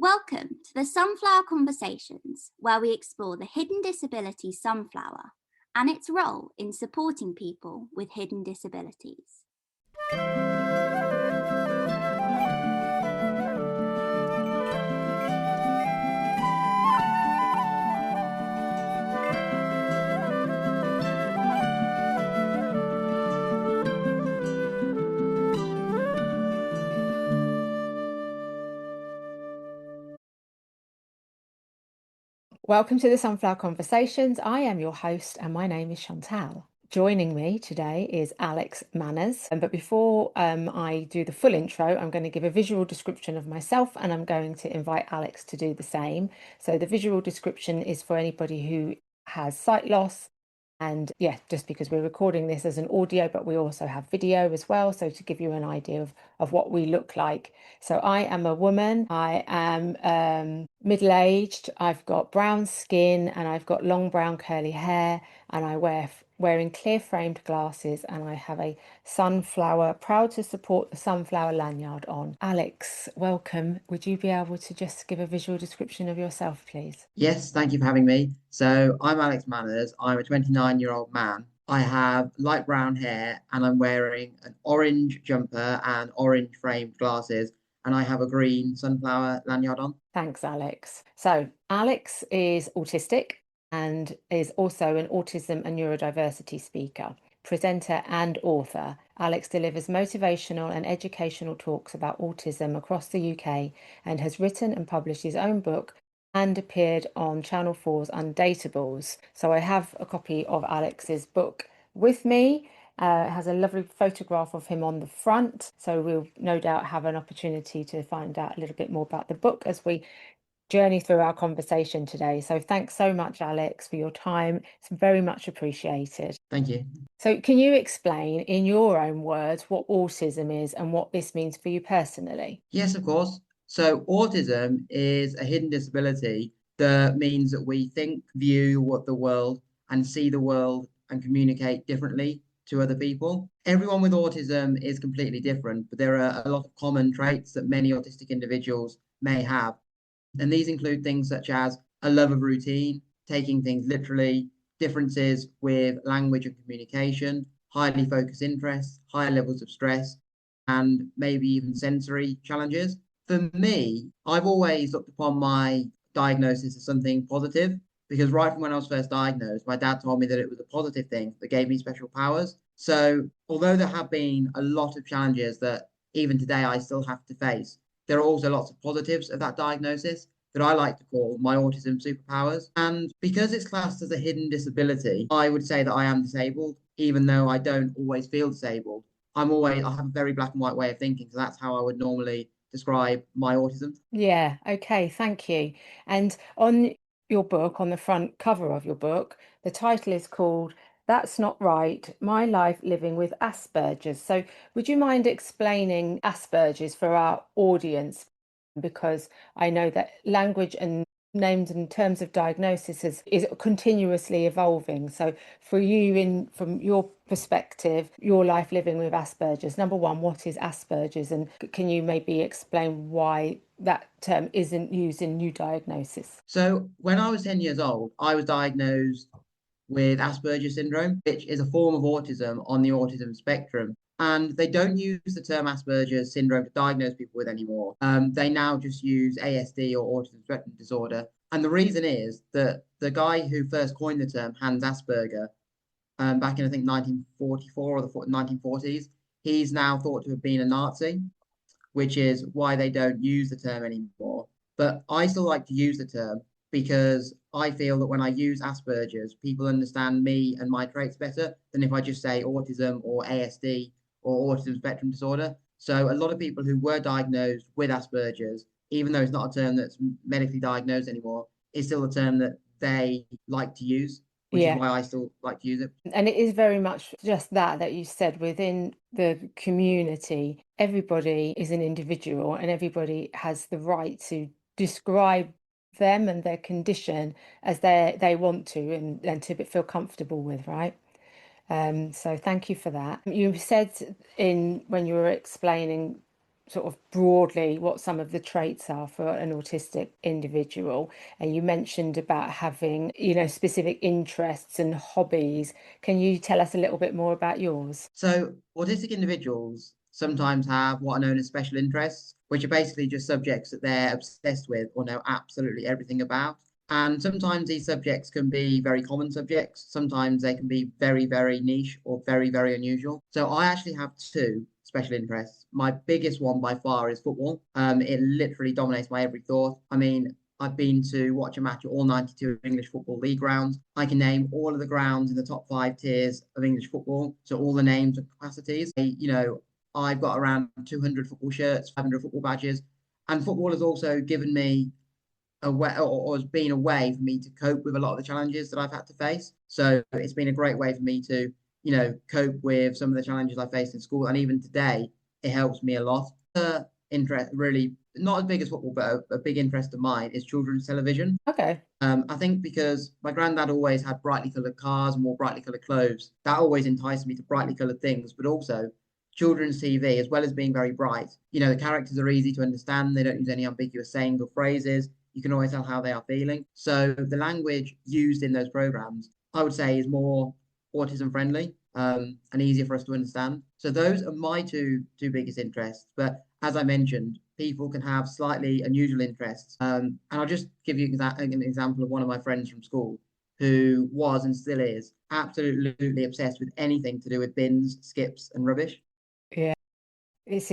Welcome to the Sunflower Conversations, where we explore the Hidden Disabilities Sunflower and its role in supporting people with hidden disabilities. Welcome to the Sunflower Conversations. I am your host and my name is Chantal. Joining me today is Alex Manners. But before I do the full intro, I'm going to give a visual description of myself and I'm going to invite Alex to do the same. So the visual description is for anybody who has sight loss. And yeah, just because we're recording this as an audio, but we also have video as well. So to give you an idea of what we look like. So I am a woman. I am middle-aged. I've got brown skin and I've got long brown curly hair and I wearing clear framed glasses and I have a sunflower, proud to support the sunflower lanyard on. Alex, welcome. Would you be able to just give a visual description of yourself, please? Yes, thank you for having me. So I'm Alex Manners. I'm a 29-year-old man. I have light brown hair and I'm wearing an orange jumper and orange framed glasses. And I have a green sunflower lanyard on. Thanks, Alex. So Alex is autistic and is also an autism and neurodiversity speaker, presenter and author. Alex delivers motivational and educational talks about autism across the UK and has written and published his own book and appeared on Channel 4's Undateables. So I have a copy of Alex's book with me. It has a lovely photograph of him on the front. So we'll no doubt have an opportunity to find out a little bit more about the book as we journey through our conversation today. So thanks so much, Alex, for your time. It's very much appreciated. Thank you. So can you explain in your own words what autism is and what this means for you personally? Yes, of course. So autism is a hidden disability that means that we think, view what the world and see the world and communicate differently to other people. Everyone with autism is completely different, but there are a lot of common traits that many autistic individuals may have. And these include things such as a love of routine, taking things literally, differences with language and communication, highly focused interests, high levels of stress, and maybe even sensory challenges. For me, I've always looked upon my diagnosis as something positive because right from when I was first diagnosed, my dad told me that it was a positive thing that gave me special powers. So, although there have been a lot of challenges that even today I still have to face, there are also lots of positives of that diagnosis that I like to call my autism superpowers. And because it's classed as a hidden disability, I would say that I am disabled, even though I don't always feel disabled. I have a very black and white way of thinking. So that's how I would normally describe my autism. Yeah, okay, thank you. And on your book, on the front cover of your book, the title is called That's Not Right, My Life Living with Aspergers. So would you mind explaining Aspergers for our audience? Because I know that language and names and terms of diagnosis is continuously evolving. So for you, from your perspective, your life living with Asperger's, number one, what is Asperger's? And can you maybe explain why that term isn't used in new diagnosis? So when I was 10 years old, I was diagnosed with Asperger syndrome, which is a form of autism on the autism spectrum. And they don't use the term Asperger syndrome to diagnose people with anymore. They now just use ASD or autism spectrum disorder. And the reason is that the guy who first coined the term, Hans Asperger, back in I think 1944 or the 1940s, he's now thought to have been a Nazi, which is why they don't use the term anymore. But I still like to use the term because I feel that when I use Asperger's, people understand me and my traits better than if I just say autism or ASD or autism spectrum disorder. So a lot of people who were diagnosed with Asperger's, even though it's not a term that's medically diagnosed anymore, is still a term that they like to use, which is why I still like to use it. And it is very much just that you said within the community, everybody is an individual and everybody has the right to describe them and their condition as they want to and to feel comfortable with, right? So thank you for that. You said when you were explaining sort of broadly what some of the traits are for an autistic individual. And you mentioned about having, specific interests and hobbies. Can you tell us a little bit more about yours? So, autistic individuals sometimes have what are known as special interests, which are basically just subjects that they're obsessed with or know absolutely everything about. And sometimes these subjects can be very common subjects. Sometimes they can be very, very niche or very, very unusual. So I actually have two special interests. My biggest one by far is football. It literally dominates my every thought. I mean, I've been to watch a match at all 92 English Football League grounds. I can name all of the grounds in the top 5 tiers of English football. So all the names and capacities. I've got around 200 football shirts, 500 football badges. And football has also given me a way, or has been a way for me to cope with a lot of the challenges that I've had to face. So it's been a great way for me to, cope with some of the challenges I faced in school. And even today, it helps me a lot. Interest really not as big as football, but a big interest of mine is children's television. Okay. I think because my granddad always had brightly coloured cars and more brightly coloured clothes, that always enticed me to brightly coloured things, but also children's TV, as well as being very bright. The characters are easy to understand. They don't use any ambiguous sayings or phrases. You can always tell how they are feeling. So the language used in those programs, I would say, is more autism friendly, and easier for us to understand. So those are my two biggest interests. But as I mentioned, people can have slightly unusual interests. And I'll just give you an example of one of my friends from school who was and still is absolutely obsessed with anything to do with bins, skips, and rubbish. Yeah. It's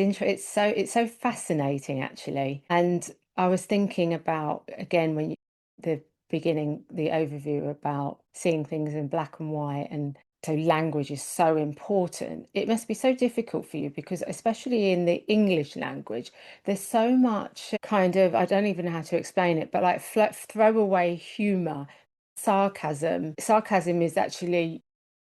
so fascinating actually. And I was thinking about, again, the beginning, the overview about seeing things in black and white, and so language is so important. It must be so difficult for you because especially in the English language, there's so much kind of, I don't even know how to explain it, but like throwaway humor, sarcasm. Sarcasm is actually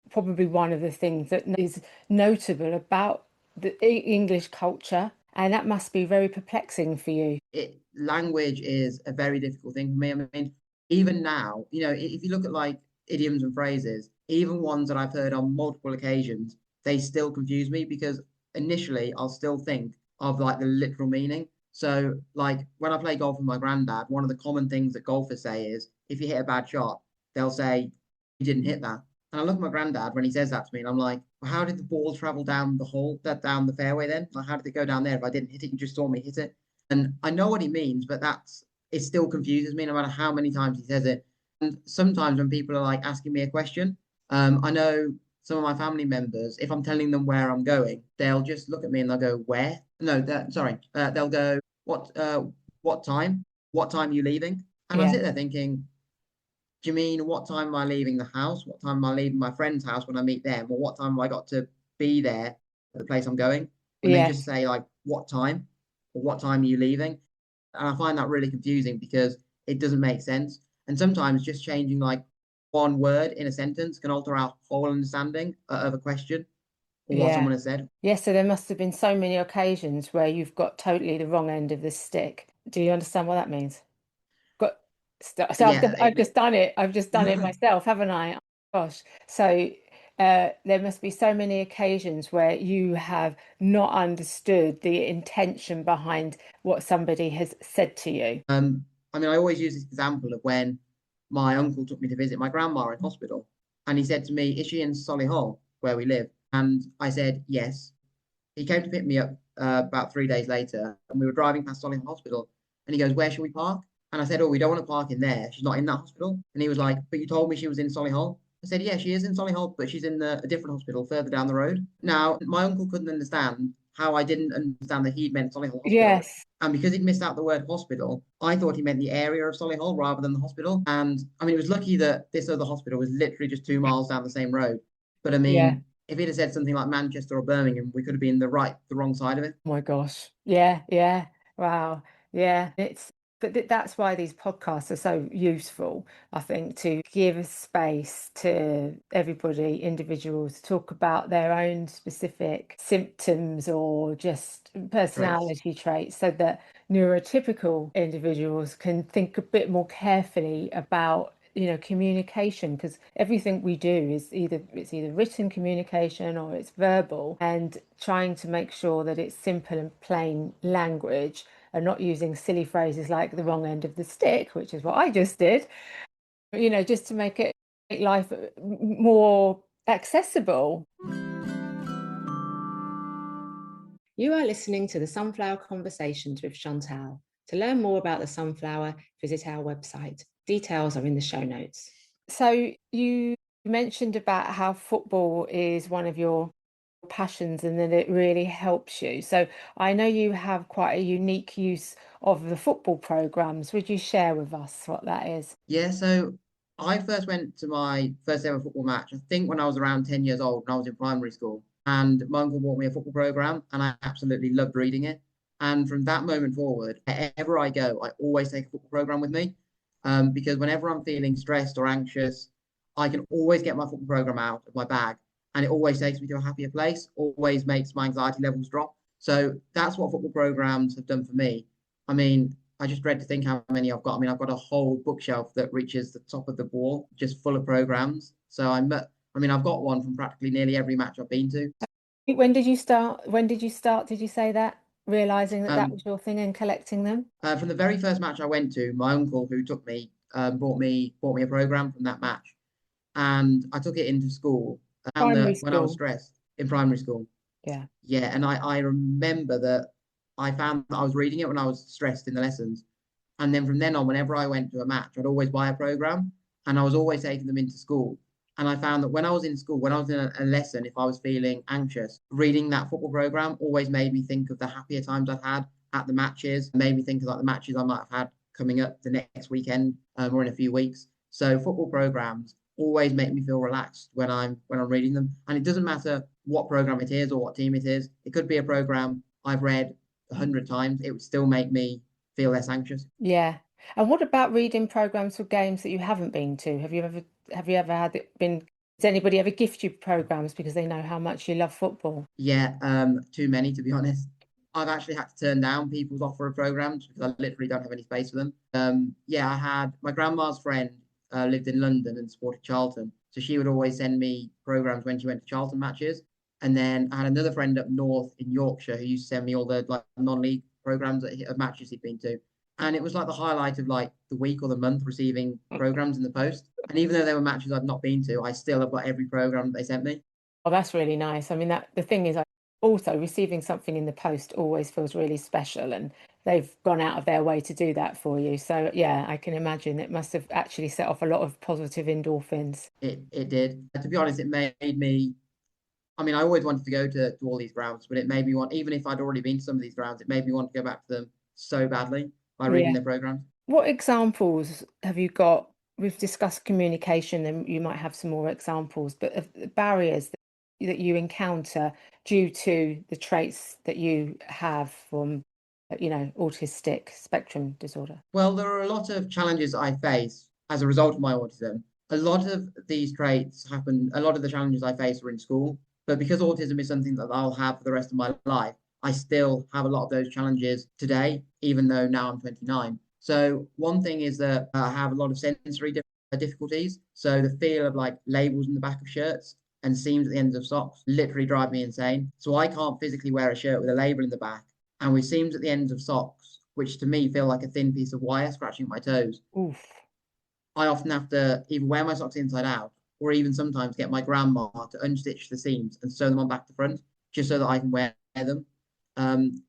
probably one of the things that is notable about the English culture, and that must be very perplexing for you. Language is a very difficult thing for me. I mean, even now, if you look at like idioms and phrases, even ones that I've heard on multiple occasions, they still confuse me because initially I'll still think of like the literal meaning. So, like when I play golf with my granddad, one of the common things that golfers say is if you hit a bad shot, they'll say, you didn't hit that. And I look at my granddad when he says that to me, and I'm like, well, how did the ball travel down the hole, down the fairway then? Like, how did it go down there if I didn't hit it? You just saw me hit it. And I know what he means, but it still confuses me no matter how many times he says it. And sometimes when people are like asking me a question, I know some of my family members, if I'm telling them where I'm going, they'll just look at me and they'll go, "Where?" No, sorry. They'll go, what time? What time are you leaving?" And I Yeah, sit there thinking, do you mean what time am I leaving the house? What time am I leaving my friend's house when I meet them? Or what time have I got to be there at the place I'm going? And they just yes, say like, what time? Or what time are you leaving? And I find that really confusing because it doesn't make sense. And sometimes just changing like one word in a sentence can alter our whole understanding of a question or what yeah. someone has said. Yes, so there must have been so many occasions where you've got totally the wrong end of the stick. Do you understand what that means? Got so Yeah, I've just done it. I've just done it myself, haven't I? Oh, gosh. So there must be so many occasions where you have not understood the intention behind what somebody has said to you. I mean, I always use this example of when my uncle took me to visit my grandma in hospital, and he said to me, "Is she in Solihull, where we live?" And I said, "Yes." He came to pick me up about 3 days later, and we were driving past Solihull Hospital, and he goes, "Where should we park?" And I said, "Oh, we don't want to park in there. She's not in that hospital." And he was like, "But you told me she was in Solihull." I said, "Yeah, she is in Solihull, but she's in a different hospital further down the road." Now, my uncle couldn't understand how I didn't understand that he meant Solihull Hospital. Yes. And because he'd missed out the word hospital, I thought he meant the area of Solihull rather than the hospital. And I mean, it was lucky that this other hospital was literally just 2 miles down the same road. But I Yeah. mean, if he'd have said something like Manchester or Birmingham, we could have been the wrong side of it. Oh my gosh. Yeah, yeah. Wow. Yeah. That's why these podcasts are so useful, I think, to give a space to everybody, individuals, to talk about their own specific symptoms or just Traits. personality traits so that neurotypical individuals can think a bit more carefully about communication, because everything we do is either written communication or it's verbal, and trying to make sure that it's simple and plain language and not using silly phrases like the wrong end of the stick, which is what I just did, just to make life more accessible. You are listening to the Sunflower Conversations with Chantal. To learn more about the sunflower, visit our website. Details are in the show notes. So you mentioned about how football is one of your passions and that it really helps you. So I know you have quite a unique use of the football programs. Would you share with us what that is? Yeah, so I first went to my first ever football match, I think when I was around 10 years old, when I was in primary school. And my uncle bought me a football program, and I absolutely loved reading it. And from that moment forward, wherever I go, I always take a football program with me. Because whenever I'm feeling stressed or anxious, I can always get my football program out of my bag, and it always takes me to a happier place, always makes my anxiety levels drop. So that's what football programs have done for me. I mean, I just dread to think how many I've got. I mean, I've got a whole bookshelf that reaches the top of the wall, just full of programs. So I mean, I've got one from practically nearly every match I've been to. When did you start? Did you say that? Realizing that that Um, was your thing and collecting them? from the very first match I went to, my uncle who took me bought me a program from that match, and I took it into school. I found Primary that when I was school. stressed in primary school, Yeah. yeah, and I remember that I found that I was reading it when I was stressed in the lessons. And then from then on, whenever I went to a match, I'd always buy a program, and I was always taking them into school. And I found that when I was in school, when I was in a lesson, if I was feeling anxious, reading that football program always made me think of the happier times I've had at the matches, made me think of like the matches I might have had coming up the next weekend, or in a few weeks. So football programs always make me feel relaxed when I'm reading them. And it doesn't matter what program it is or what team it is. It could be a program I've read 100 times. It would still make me feel less anxious. Yeah. And what about reading programs for games that you haven't been to? Have you ever had it been, does anybody ever gift you programs because they know how much you love football? Yeah, too many to be honest. I've actually had to turn down people's offer of programs because I literally don't have any space for them. Yeah, I had my grandma's friend lived in London and supported Charlton, so she would always send me programs when she went to Charlton matches. And then I had another friend up north in Yorkshire who used to send me all the like non-league programs of matches he'd been to, and it was like the highlight of like the week or the month receiving programs in the post. And even though they were matches I'd not been to, I still have got every program they sent me. Oh, that's really nice. I mean, that the thing is, also receiving something in the post always feels really special, and they've gone out of their way to do that for you. So yeah, I can imagine it must have actually set off a lot of positive endorphins. It did. To be honest, it made me. I mean, I always wanted to go to all these grounds, but it made me want, even if I'd already been to some of these grounds, it made me want to go back to them so badly by reading Yeah. their programs. What examples have you got? We've discussed communication, and you might have some more examples, but of the barriers that you encounter due to the traits that you have from, autistic spectrum disorder. Well, there are a lot of challenges I face as a result of my autism. A lot of these traits happen, a lot of the challenges I face are in school, but because autism is something that I'll have for the rest of my life, I still have a lot of those challenges today, even though now I'm 29. So, one thing is that I have a lot of sensory difficulties. So, the feel of like labels in the back of shirts and seams at the ends of socks literally drive me insane. So, I can't physically wear a shirt with a label in the back and with seams at the ends of socks, which to me feel like a thin piece of wire scratching my toes. Oof. I often have to either wear my socks inside out or even sometimes get my grandma to unstitch the seams and sew them on back to front just so that I can wear them.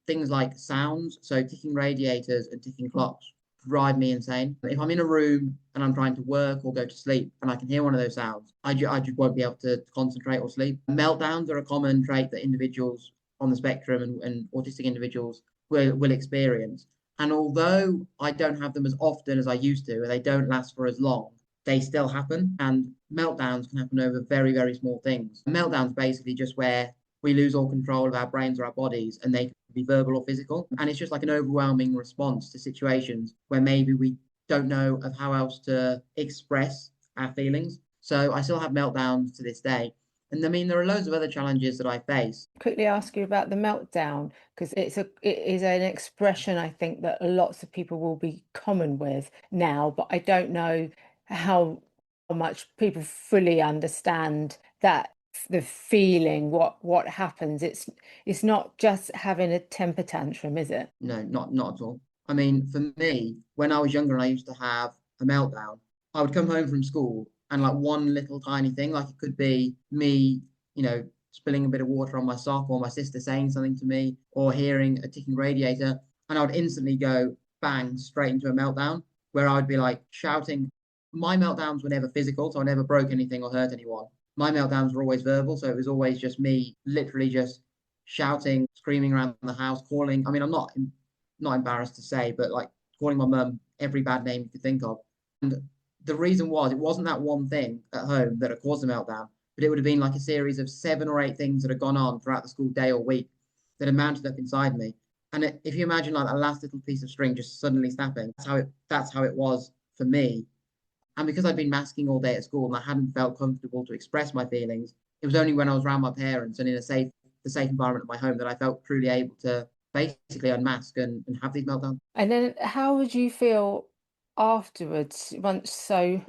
Things like sounds, so ticking radiators and ticking clocks drive me insane. If I'm in a room and I'm trying to work or go to sleep and I can hear one of those sounds, I just won't be able to concentrate or sleep. Meltdowns are a common trait that individuals on the spectrum and autistic individuals will experience. And although I don't have them as often as I used to, and they don't last for as long, they still happen. And meltdowns can happen over very, very small things. Meltdowns basically just where we lose all control of our brains or our bodies, and they can be verbal or physical. And it's just like an overwhelming response to situations where maybe we don't know of how else to express our feelings. So I still have meltdowns to this day. And I mean, there are loads of other challenges that I face. Quickly ask you about the meltdown, because it is an expression I think that lots of people will be common with now, but I don't know how much people fully understand that the feeling, what happens. It's not just having a temper tantrum, is it? No, not at all. I mean, for me, when I was younger and I used to have a meltdown, I would come home from school and like one little tiny thing, like it could be me, spilling a bit of water on my sock or my sister saying something to me or hearing a ticking radiator, and I would instantly go bang straight into a meltdown where I would be like shouting. My meltdowns were never physical, so I never broke anything or hurt anyone. My meltdowns were always verbal, so it was always just me literally just shouting, screaming around the house, calling. I mean, I'm not embarrassed to say, but like calling my mum every bad name you could think of. And the reason was it wasn't that one thing at home that had caused the meltdown, but it would have been like a series of 7 or 8 things that had gone on throughout the school day or week that had mounted up inside me. And if you imagine like that last little piece of string just suddenly snapping, that's how it was for me. And because I'd been masking all day at school and I hadn't felt comfortable to express my feelings, it was only when I was around my parents and in the safe environment of my home that I felt truly able to basically unmask and have these meltdowns. And then how would you feel afterwards once so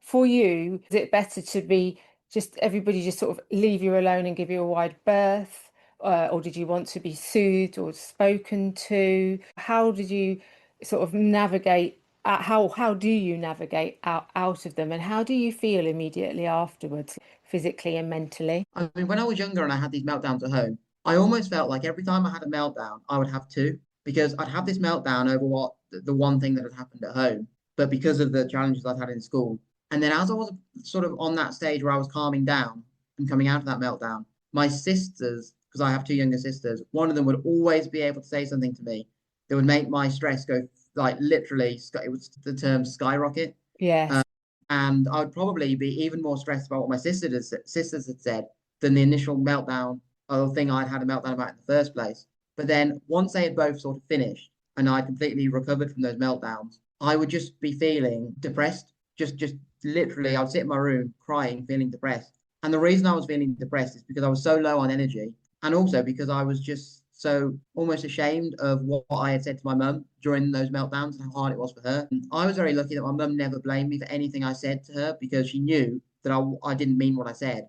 for you, is it better to be just everybody just sort of leave you alone and give you a wide berth? Or did you want to be soothed or spoken to? How did you sort of navigate? How do you navigate out of them, and how do you feel immediately afterwards, physically and mentally? I mean, when I was younger and I had these meltdowns at home, I almost felt like every time I had a meltdown, I would have two because I'd have this meltdown over what the one thing that had happened at home, but because of the challenges I'd had in school. And then as I was sort of on that stage where I was calming down and coming out of that meltdown, my sisters, because I have two younger sisters, one of them would always be able to say something to me that would make my stress go like literally, it was the term skyrocket. Yes. And I would probably be even more stressed about what my sisters had said than the initial meltdown or thing I'd had a meltdown about in the first place. But then once they had both sort of finished and I completely recovered from those meltdowns, I would just be feeling depressed. Just literally, I'd sit in my room crying, feeling depressed. And the reason I was feeling depressed is because I was so low on energy, and also because I was just so almost ashamed of what I had said to my mum during those meltdowns and how hard it was for her. And I was very lucky that my mum never blamed me for anything I said to her because she knew that I didn't mean what I said,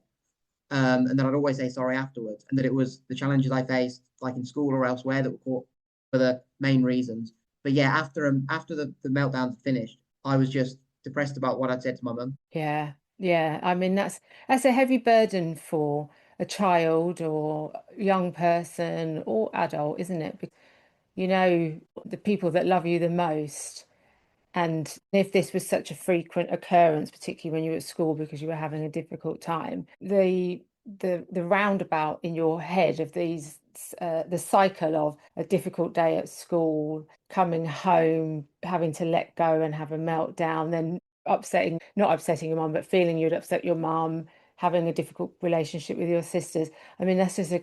and that I'd always say sorry afterwards, and that it was the challenges I faced, like in school or elsewhere, that were the main reasons. But yeah, after the meltdowns had finished, I was just depressed about what I'd said to my mum. Yeah, yeah. I mean, that's a heavy burden for a child or young person or adult, isn't it? Because, the people that love you the most. And if this was such a frequent occurrence, particularly when you were at school because you were having a difficult time, the roundabout in your head of the cycle of a difficult day at school, coming home, having to let go and have a meltdown, then not upsetting your mum, but feeling you'd upset your mum, having a difficult relationship with your sisters. I mean, that's just a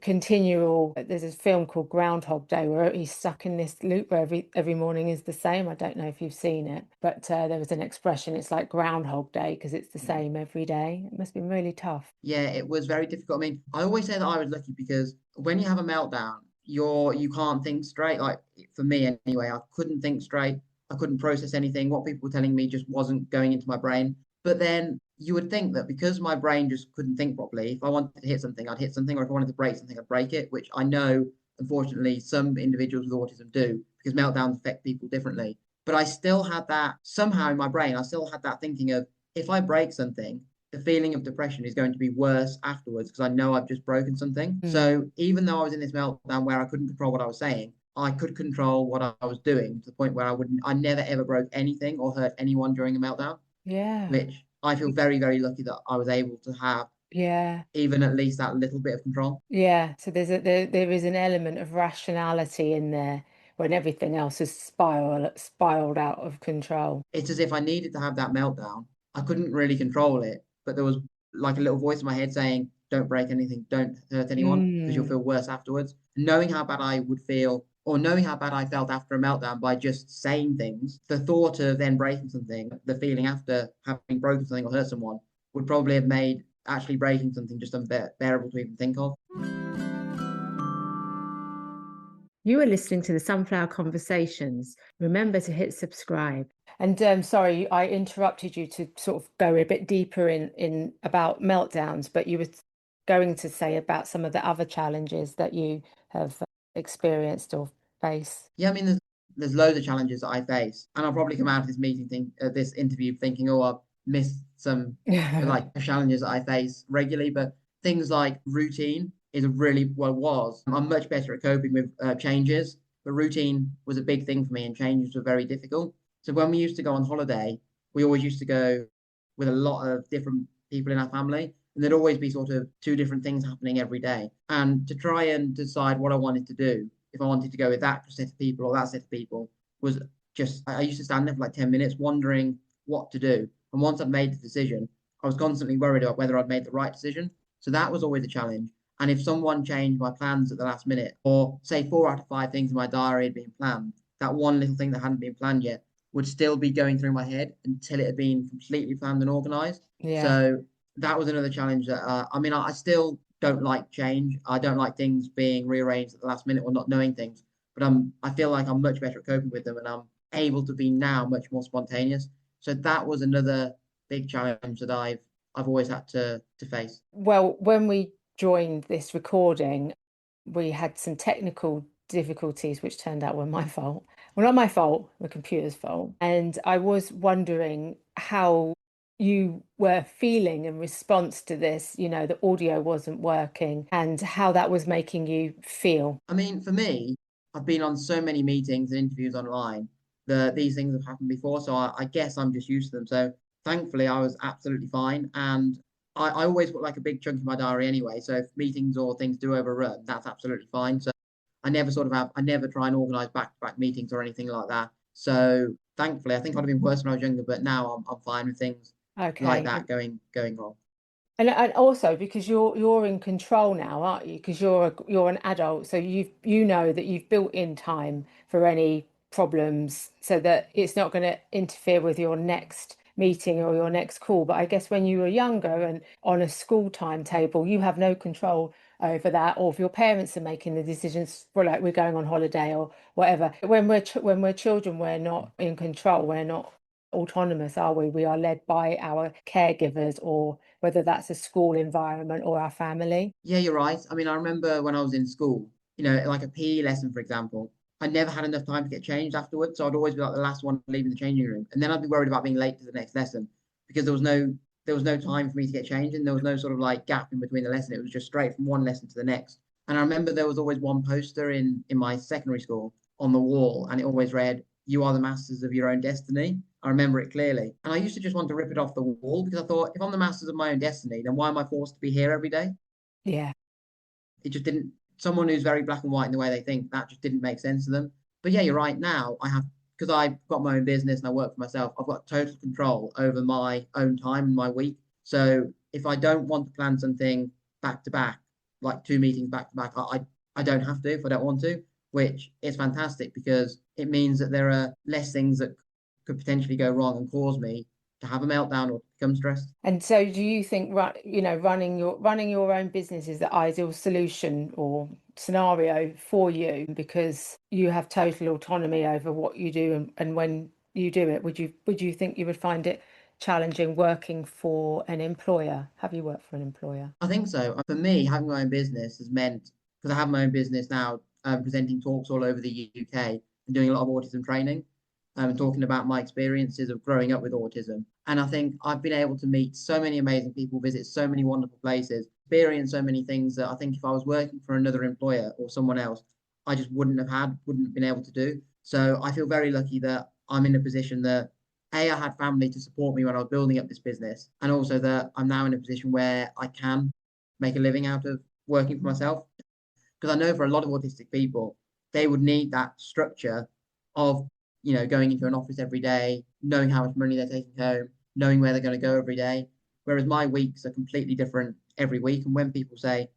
continual. There's a film called Groundhog Day where he's stuck in this loop where every morning is the same. I don't know if you've seen it, but there was an expression, it's like Groundhog Day because it's the same every day. It must be really tough. Yeah, it was very difficult. I mean, I always say that I was lucky because when you have a meltdown, you can't think straight. Like for me anyway, I couldn't think straight. I couldn't process anything. What people were telling me just wasn't going into my brain. But then you would think that because my brain just couldn't think properly, if I wanted to hit something, I'd hit something, or if I wanted to break something, I'd break it, which I know, unfortunately, some individuals with autism do because meltdowns affect people differently. But I still had that somehow in my brain, I still had that thinking of if I break something, the feeling of depression is going to be worse afterwards because I know I've just broken something. So even though I was in this meltdown where I couldn't control what I was saying, I could control what I was doing to the point where I never ever broke anything or hurt anyone during a meltdown, Yeah, which I feel very, very lucky that I was able to have yeah, even at least that little bit of control. yeah. So there is an element of rationality in there when everything else is spiraled out of control. It's as if I needed to have that meltdown. I couldn't really control it, but there was like a little voice in my head saying, don't break anything, don't hurt anyone, because you'll Mm, feel worse afterwards. Knowing how bad I would feel, or knowing how bad I felt after a meltdown by just saying things, the thought of then breaking something, the feeling after having broken something or hurt someone, would probably have made actually breaking something just unbearable to even think of. You are listening to the Sunflower Conversations. Remember to hit subscribe. And sorry, I interrupted you to sort of go a bit deeper in about meltdowns, but you were going to say about some of the other challenges that you have experienced or face. Yeah, I mean, there's loads of challenges that I face, and I'll probably come out of this this interview thinking, oh, I've missed some like challenges that I face regularly. But things like routine is a really well was. I'm much better at coping with changes, but routine was a big thing for me, and changes were very difficult. So when we used to go on holiday, we always used to go with a lot of different people in our family, and there'd always be sort of two different things happening every day. And to try and decide what I wanted to do, if I wanted to go with that set of people or that set of people, was just, I used to stand there for like 10 minutes wondering what to do. And once I'd made the decision, I was constantly worried about whether I'd made the right decision. So that was always a challenge. And if someone changed my plans at the last minute, or say 4 out of 5 things in my diary had been planned, that one little thing that hadn't been planned yet would still be going through my head until it had been completely planned and organized. Yeah. So that was another challenge that, I mean, I still don't like change. I don't like things being rearranged at the last minute or not knowing things. But I feel like I'm much better at coping with them, and I'm able to be now much more spontaneous. So that was another big challenge that I've always had to face. Well, when we joined this recording, we had some technical difficulties, which turned out were my fault. Well, not my fault, the computer's fault. And I was wondering how you were feeling in response to this, you know, the audio wasn't working, and how that was making you feel. I mean, for me, I've been on so many meetings and interviews online that these things have happened before. So I guess I'm just used to them. So thankfully, I was absolutely fine. And I always put like a big chunk in my diary anyway. So if meetings or things do overrun, that's absolutely fine. So I never try and organize back-to-back meetings or anything like that. So thankfully, I think I'd have been worse when I was younger, but now I'm fine with things like Okay. that going wrong. And also because you're in control now, aren't you? Because you're an adult, so you know that you've built in time for any problems, so that it's not going to interfere with your next meeting or your next call. But I guess when you were younger and on a school timetable, you have no control over that, or if your parents are making the decisions for like we're going on holiday or whatever. When we're children, we're not in control. We're not autonomous, are we? We are led by our caregivers, or whether that's a school environment or our family. Yeah, you're right. I mean, I remember when I was in school, like a PE lesson, for example, I never had enough time to get changed afterwards. So I'd always be like the last one leaving the changing room. And then I'd be worried about being late to the next lesson because there was no time for me to get changed, and there was no sort of like gap in between the lesson. It was just straight from one lesson to the next. And I remember there was always one poster in my secondary school on the wall, and it always read, "You are the masters of your own destiny." I remember it clearly. And I used to just want to rip it off the wall because I thought, if I'm the masters of my own destiny, then why am I forced to be here every day? Yeah. It just didn't, someone who's very black and white in the way they think, that just didn't make sense to them. But yeah, you're right. Now because I've got my own business and I work for myself, I've got total control over my own time and my week. So if I don't want to plan something back to back, like 2 meetings back to back, I don't have to if I don't want to, which is fantastic because it means that there are less things that could potentially go wrong and cause me to have a meltdown or become stressed. And so do you think running your own business is the ideal solution or scenario for you, because you have total autonomy over what you do and when you do it? Would you think you would find it challenging working for an employer? Have you worked for an employer? I think so. For me, having my own business has meant, because I have my own business now, presenting talks all over the UK and doing a lot of autism training, talking about my experiences of growing up with autism. And I think I've been able to meet so many amazing people, visit so many wonderful places, experience so many things that I think if I was working for another employer or someone else, I just wouldn't have been able to do. So I feel very lucky that I'm in a position that I had family to support me when I was building up this business, and also that I'm now in a position where I can make a living out of working for myself. Because I know for a lot of autistic people, they would need that structure of, going into an office every day, knowing how much money they're taking home, knowing where they're going to go every day. Whereas my weeks are completely different every week. And when people say,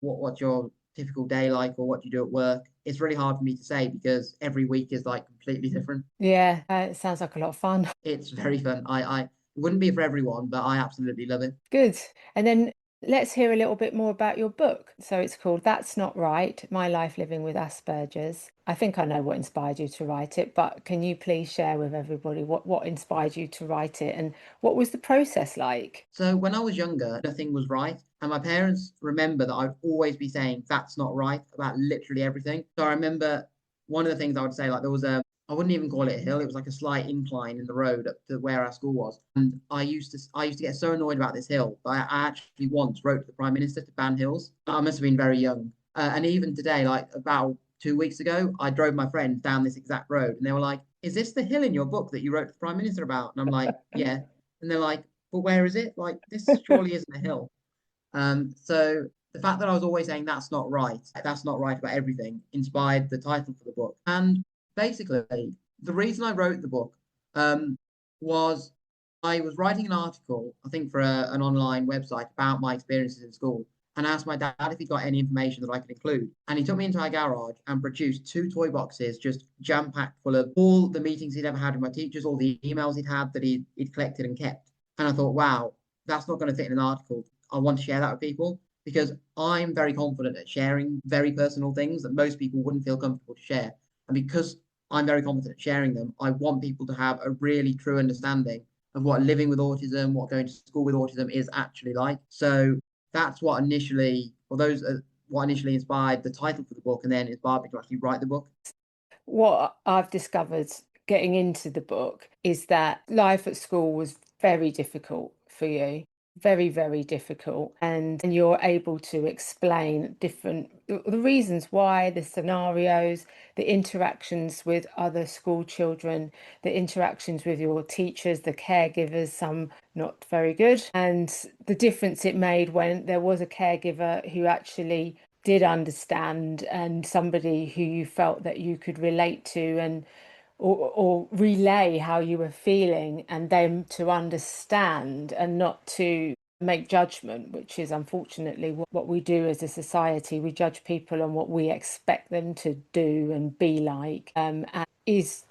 what's your typical day like, or what do you do at work? It's really hard for me to say because every week is like completely different. Yeah, it sounds like a lot of fun. It's very fun. It wouldn't be for everyone, but I absolutely love it. Good. And then Let's hear a little bit more about your book. So it's called That's Not Right, My Life Living with Asperger's. I think I know what inspired you to write it, but can you please share with everybody what inspired you to write it and what was the process like? So when I was younger, nothing was right. And my parents remember that I'd always be saying, that's not right about literally everything. So I remember one of the things I would say, like there was I wouldn't even call it a hill. It was like a slight incline in the road up to where our school was. And I used to get so annoyed about this hill that I actually once wrote to the Prime Minister to ban hills. I must have been very young. And even today, like about 2 weeks ago, I drove my friends down this exact road and they were like, is this the hill in your book that you wrote to the Prime Minister about? And I'm like, yeah. And they're like, but where is it? Like, this surely isn't a hill. So the fact that I was always saying that's not right about everything, inspired the title for the book. And basically, the reason I wrote the book was I was writing an article, I think for an online website about my experiences in school, and asked my dad if he got any information that I could include. And he took me into our garage and produced two toy boxes just jam packed full of all the meetings he'd ever had with my teachers, all the emails he'd had that he'd collected and kept. And I thought, wow, that's not going to fit in an article. I want to share that with people because I'm very confident at sharing very personal things that most people wouldn't feel comfortable to share. And because I'm very confident at sharing them, I want people to have a really true understanding of what living with autism, what going to school with autism is actually like. So that's what initially, or those are what initially inspired the title for the book and then inspired me to actually write the book. What I've discovered getting into the book is that life at school was very difficult for you, very, very difficult. And you're able to explain the reasons why, the scenarios, the interactions with other school children, the interactions with your teachers, the caregivers, some not very good, and the difference it made when there was a caregiver who actually did understand and somebody who you felt that you could relate to and or relay how you were feeling and them to understand and not to make judgment, which is unfortunately what we do as a society. We judge people on what we expect them to do and be like, and it's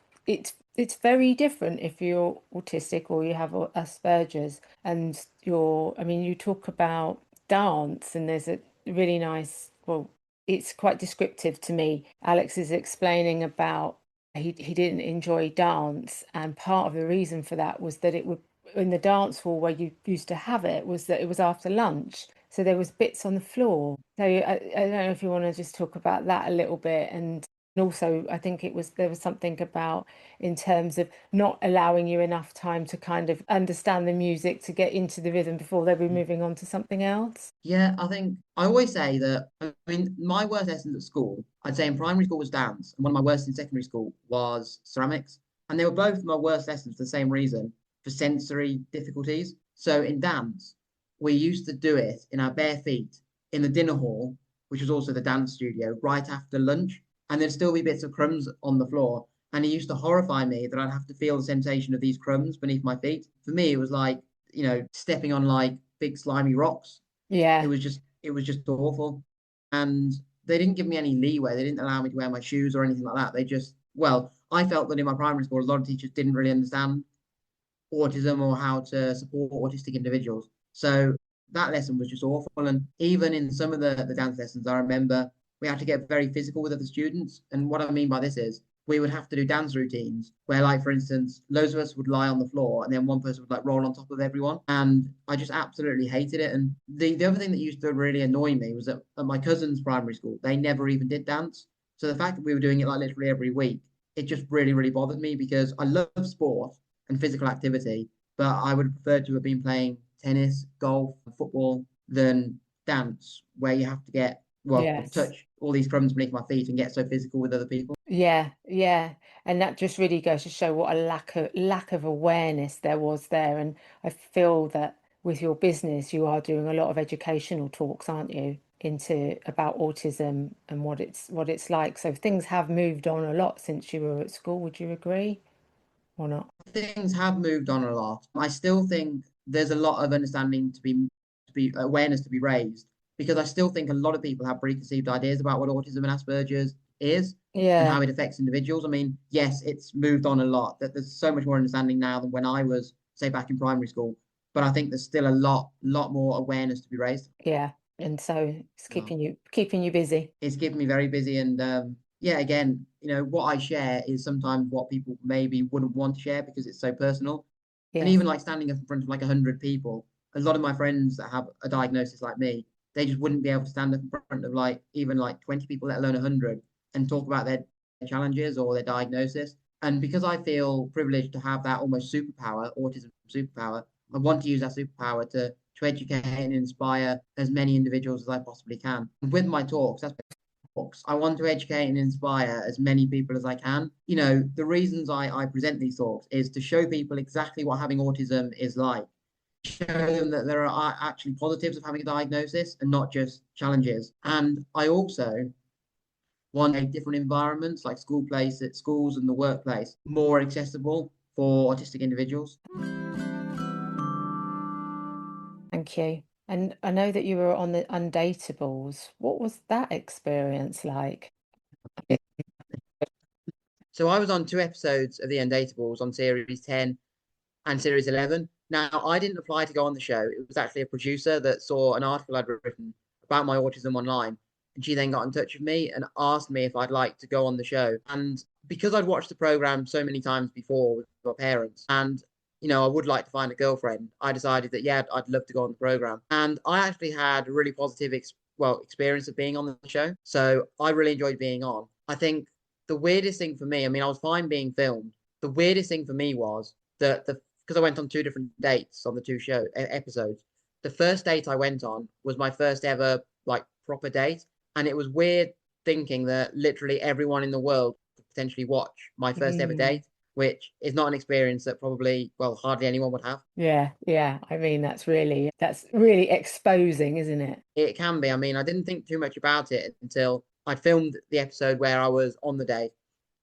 very different if you're autistic or you have Asperger's. And I mean, you talk about dance, and there's a really nice, well, it's quite descriptive to me. Alex is explaining about he didn't enjoy dance, and part of the reason for that was that it would in the dance hall where you used to have it was that it was after lunch, so there was bits on the floor. So I don't know if you want to just talk about that a little bit, and also I think there was something about in terms of not allowing you enough time to kind of understand the music to get into the rhythm before they were moving on to something else. Yeah, I think I always say that. I mean, my worst lessons at school, I'd say in primary school was dance, and one of my worst in secondary school was ceramics. And they were both my worst lessons for the same reason, for sensory difficulties. So in dance, we used to do it in our bare feet in the dinner hall, which was also the dance studio, right after lunch. And there'd still be bits of crumbs on the floor. And it used to horrify me that I'd have to feel the sensation of these crumbs beneath my feet. For me, it was like, stepping on like big slimy rocks. Yeah, It was just awful. And they didn't give me any leeway. They didn't allow me to wear my shoes or anything like that. Well, I felt that in my primary school, a lot of teachers didn't really understand autism or how to support autistic individuals. So that lesson was just awful. And even in some of the dance lessons, I remember we had to get very physical with other students. And what I mean by this is we would have to do dance routines where, like, for instance, loads of us would lie on the floor and then one person would like roll on top of everyone. And I just absolutely hated it. And the other thing that used to really annoy me was that at my cousin's primary school, they never even did dance. So the fact that we were doing it like literally every week, it just really, really bothered me because I love sport and physical activity, but I would prefer to have been playing tennis, golf, football than dance, where you have to yes. touch all these crumbs beneath my feet and get so physical with other people. Yeah, yeah. And that just really goes to show what a lack of awareness there was there. And I feel that with your business, you are doing a lot of educational talks, aren't you, into about autism and what it's like. So things have moved on a lot since you were at school. Would you agree or not? Things have moved on a lot. I still think there's a lot of understanding to be awareness to be raised because I still think a lot of people have preconceived ideas about what autism and Asperger's is and Yeah. how it affects individuals. I mean, yes, it's moved on a lot. That there's so much more understanding now than when I was, say, back in primary school. but I think there's still a lot more awareness to be raised. Yeah. And so it's Yeah. keeping you busy. It's keeping me very busy, and yeah, again, what I share is sometimes what people maybe wouldn't want to share because it's so personal. And Yes. even like standing in front of like 100 people, a lot of my friends that have a diagnosis like me, they just wouldn't be able to stand up in front of like even like 20 people, let alone 100, and talk about their challenges or their diagnosis. And because I feel privileged to have that almost superpower, autism superpower, I want to use that superpower to educate and inspire as many individuals as I possibly can. And with my talks, that's books. I want to educate and inspire as many people as I can. The reasons I present these talks is to show people exactly what having autism is like, show them that there are actually positives of having a diagnosis and not just challenges. And I also want to make different environments like schools and the workplace more accessible for autistic individuals. Thank you. And I know that you were on the Undateables. What was that experience like? So I was on 2 episodes of the Undateables on series 10 and series 11. Now, I didn't apply to go on the show. It was actually a producer that saw an article I'd written about my autism online. And she then got in touch with me and asked me if I'd like to go on the show. And because I'd watched the program so many times before with my parents, and I would like to find a girlfriend, I decided that, yeah, I'd love to go on the program. And I actually had a really positive experience of being on the show. So I really enjoyed being on. I think the weirdest thing for me, I mean, I was fine being filmed. The weirdest thing for me was that because I went on 2 different dates on the two episodes. The first date I went on was my first ever like proper date, and it was weird thinking that literally everyone in the world could potentially watch my first ever date, which is not an experience that probably, well, hardly anyone would have. Yeah, yeah. I mean, that's really exposing, isn't it? It can be. I mean, I didn't think too much about it until I filmed the episode where I was on the date,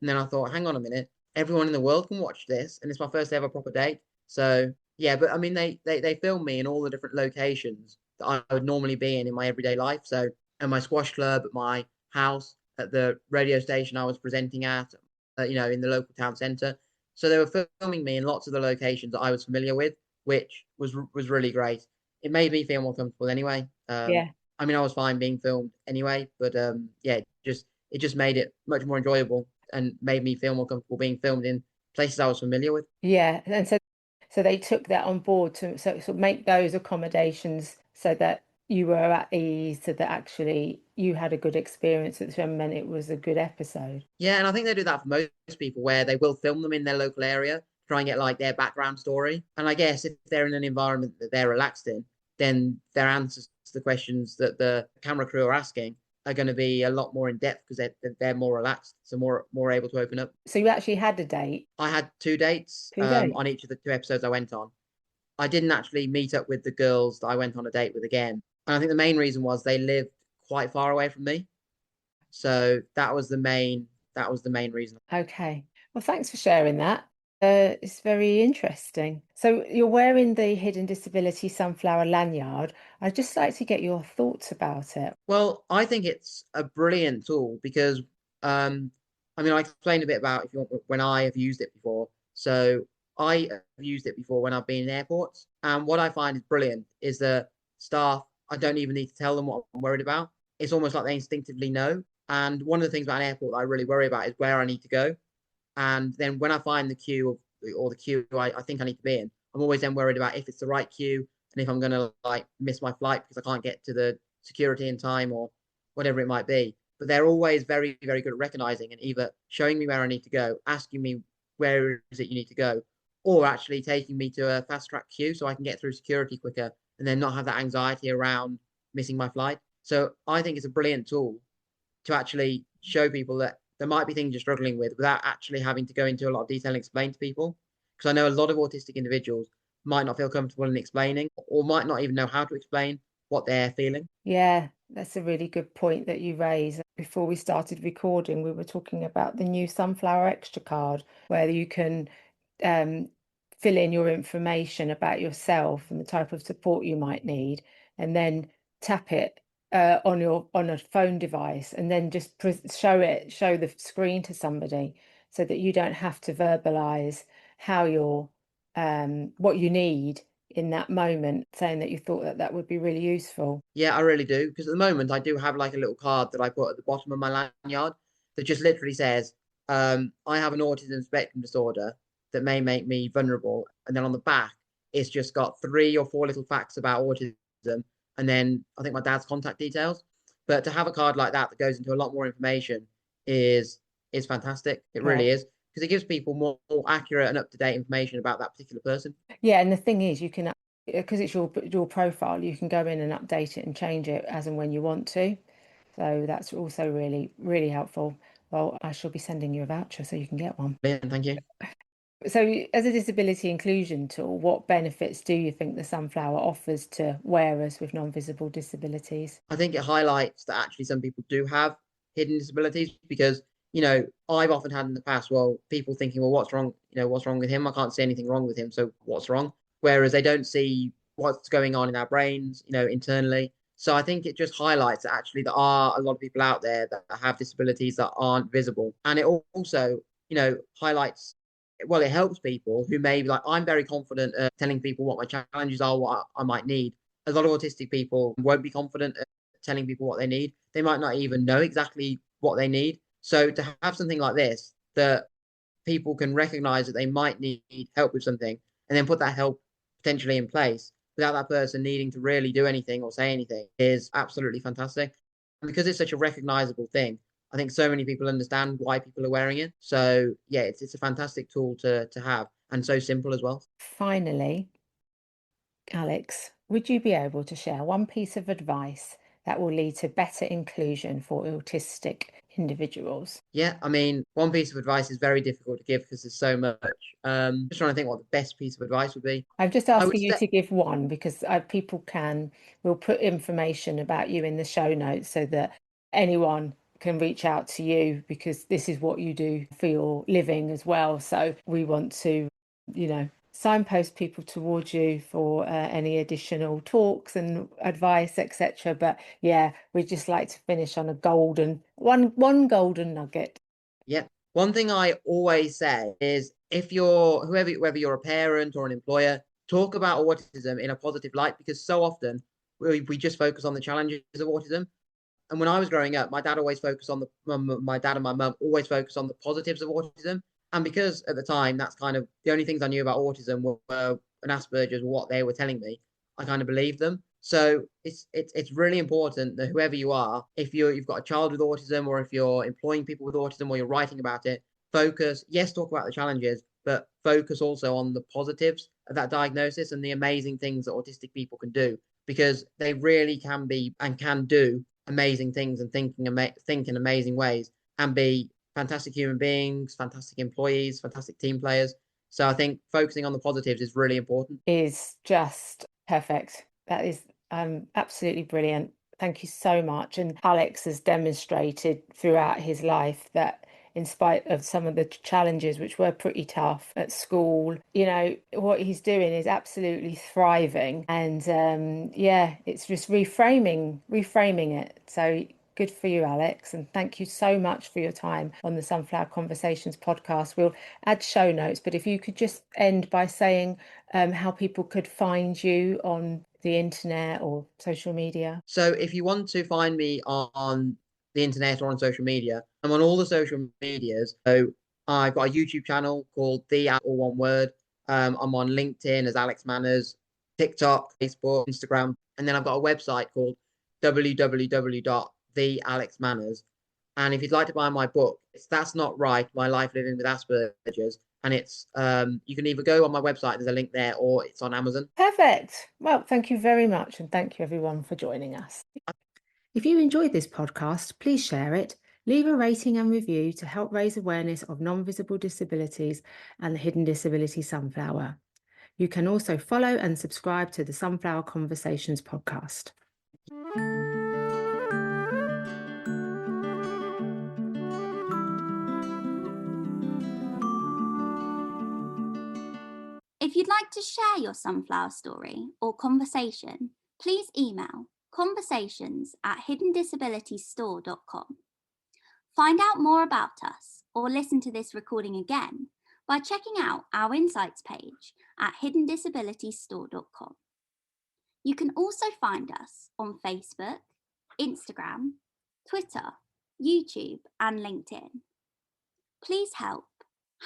and then I thought, hang on a minute, everyone in the world can watch this, and it's my first ever proper date. So yeah, but I mean, they filmed me in all the different locations that I would normally be in my everyday life. So at my squash club, at my house, at the radio station I was presenting at, in the local town centre. So they were filming me in lots of the locations that I was familiar with, which was really great. It made me feel more comfortable anyway. Yeah. I mean, I was fine being filmed anyway, but yeah, it just made it much more enjoyable and made me feel more comfortable being filmed in places I was familiar with. Yeah. And so they took that on board to so make those accommodations so that you were at ease, so that actually you had a good experience at the show and it was a good episode. Yeah, and I think they do that for most people where they will film them in their local area, try and get like their background story. And I guess if they're in an environment that they're relaxed in, then their answers to the questions that the camera crew are asking are going to be a lot more in depth because they're more relaxed, so more able to open up. So you actually had a date? I had 2 dates 2 days. on each of the 2 episodes I went on. I didn't actually meet up with the girls that I went on a date with again. And I think the main reason was they lived quite far away from me. So that was the main reason. Okay. Well, thanks for sharing that. It's very interesting. So you're wearing the Hidden Disabilities Sunflower lanyard. I'd just like to get your thoughts about it. Well, I think it's a brilliant tool because I mean, I explained a bit about if you want, when I have used it before. So I have used it before when I've been in airports. And what I find is brilliant is the staff, I don't even need to tell them what I'm worried about. It's almost like they instinctively know. And one of the things about an airport that I really worry about is where I need to go. And then when I find the queue or the queue I think I need to be in, I'm always then worried about if it's the right queue and if I'm going to like miss my flight because I can't get to the security in time or whatever it might be. But they're always very, very good at recognizing and either showing me where I need to go, asking me where is it you need to go, or actually taking me to a fast track queue so I can get through security quicker and then not have that anxiety around missing my flight. So I think it's a brilliant tool to actually show people that there might be things you're struggling with without actually having to go into a lot of detail and explain to people. Because I know a lot of autistic individuals might not feel comfortable in explaining or might not even know how to explain what they're feeling. Yeah, that's a really good point that you raise. Before we started recording, we were talking about the new Sunflower Extra card, where you can fill in your information about yourself and the type of support you might need, and then tap it on a phone device, and then just show the screen to somebody, so that you don't have to verbalize how you're what you need. in that moment, saying that you thought that that would be really useful? Yeah, I really do. Because at the moment, I do have like a little card that I put at the bottom of my lanyard that just literally says, I have an autism spectrum disorder that may make me vulnerable. And then on the back, it's just got 3 or 4 little facts about autism. And then I think my dad's contact details. But to have a card like that that goes into a lot more information is fantastic. It Yeah. really is. Because it gives people more accurate and up-to-date information about that particular person. Yeah, and the thing is, you can, because it's your profile, you can go in and update it and change it as and when you want to. So that's also really, really helpful. Well, I shall be sending you a voucher so you can get one. Brilliant, thank you. So as a disability inclusion tool, what benefits do you think the Sunflower offers to wearers with non-visible disabilities? I think it highlights that actually some people do have hidden disabilities because, I've often had in the past, well, people thinking, well, what's wrong? What's wrong with him? I can't see anything wrong with him. So what's wrong? Whereas they don't see what's going on in our brains, internally. So I think it just highlights that actually there are a lot of people out there that have disabilities that aren't visible. And it also, highlights, well, it helps people who may be like, I'm very confident at telling people what my challenges are, what I might need. A lot of autistic people won't be confident at telling people what they need. They might not even know exactly what they need. So to have something like this that people can recognize that they might need help with something and then put that help potentially in place without that person needing to really do anything or say anything is absolutely fantastic. And because it's such a recognizable thing, I think so many people understand why people are wearing it. So yeah, it's a fantastic tool to have and so simple as well. Finally, Alex, would you be able to share one piece of advice that will lead to better inclusion for autistic individuals? Yeah, I mean, one piece of advice is very difficult to give because there's so much. Just trying to think what the best piece of advice would be. I'm just I would asking you say, to give one because we'll put information about you in the show notes so that anyone can reach out to you because this is what you do for your living as well. So we want to, signpost people towards you for any additional talks and advice, etc. But yeah, we'd just like to finish on a one golden nugget. yeah. One thing I always say is if you're whether you're a parent or an employer, talk about autism in a positive light because so often we just focus on the challenges of autism. And when I was growing up, my dad always focused on my dad and my mum always focused on the positives of autism. And because at the time, that's kind of the only things I knew about autism were an Asperger's, what they were telling me, I kind of believed them. So it's really important that whoever you are, if you've got a child with autism, or if you're employing people with autism, or you're writing about it, focus. Yes, talk about the challenges, but focus also on the positives of that diagnosis and the amazing things that autistic people can do because they really can be and can do amazing things and think in amazing ways and be fantastic human beings, fantastic employees, fantastic team players. So I think focusing on the positives is really important. Is just perfect. That is absolutely brilliant. Thank you so much. And Alex has demonstrated throughout his life that in spite of some of the challenges, which were pretty tough at school, what he's doing is absolutely thriving. And yeah, it's just reframing it. So good for you, Alex. And thank you so much for your time on the Sunflower Conversations podcast. We'll add show notes, but if you could just end by saying how people could find you on the internet or social media. So if you want to find me on the internet or on social media, I'm on all the social medias. So I've got a YouTube channel called all one word. I'm on LinkedIn as Alex Manners, TikTok, Facebook, Instagram, and then I've got a website called www.thealexmanners. And if you'd like to buy my book, it's That's Not Right, My Life Living with Asperger's. And it's you can either go on my website, there's a link there, or it's on Amazon. Perfect. Well, thank you very much. And thank you everyone for joining us. If you enjoyed this podcast, please share it, leave a rating and review to help raise awareness of non-visible disabilities and the Hidden Disabilities Sunflower. You can also follow and subscribe to the Sunflower Conversations podcast. If you'd like to share your sunflower story or conversation, please email conversations@hiddendisabilitiesstore.com. Find out more about us or listen to this recording again by checking out our insights page at hiddendisabilitiesstore.com. You can also find us on Facebook, Instagram, Twitter, YouTube, and LinkedIn. Please help,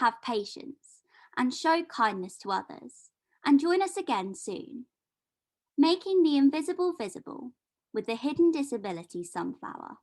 have patience, and show kindness to others, and join us again soon. Making the invisible visible with the Hidden Disabilities Sunflower.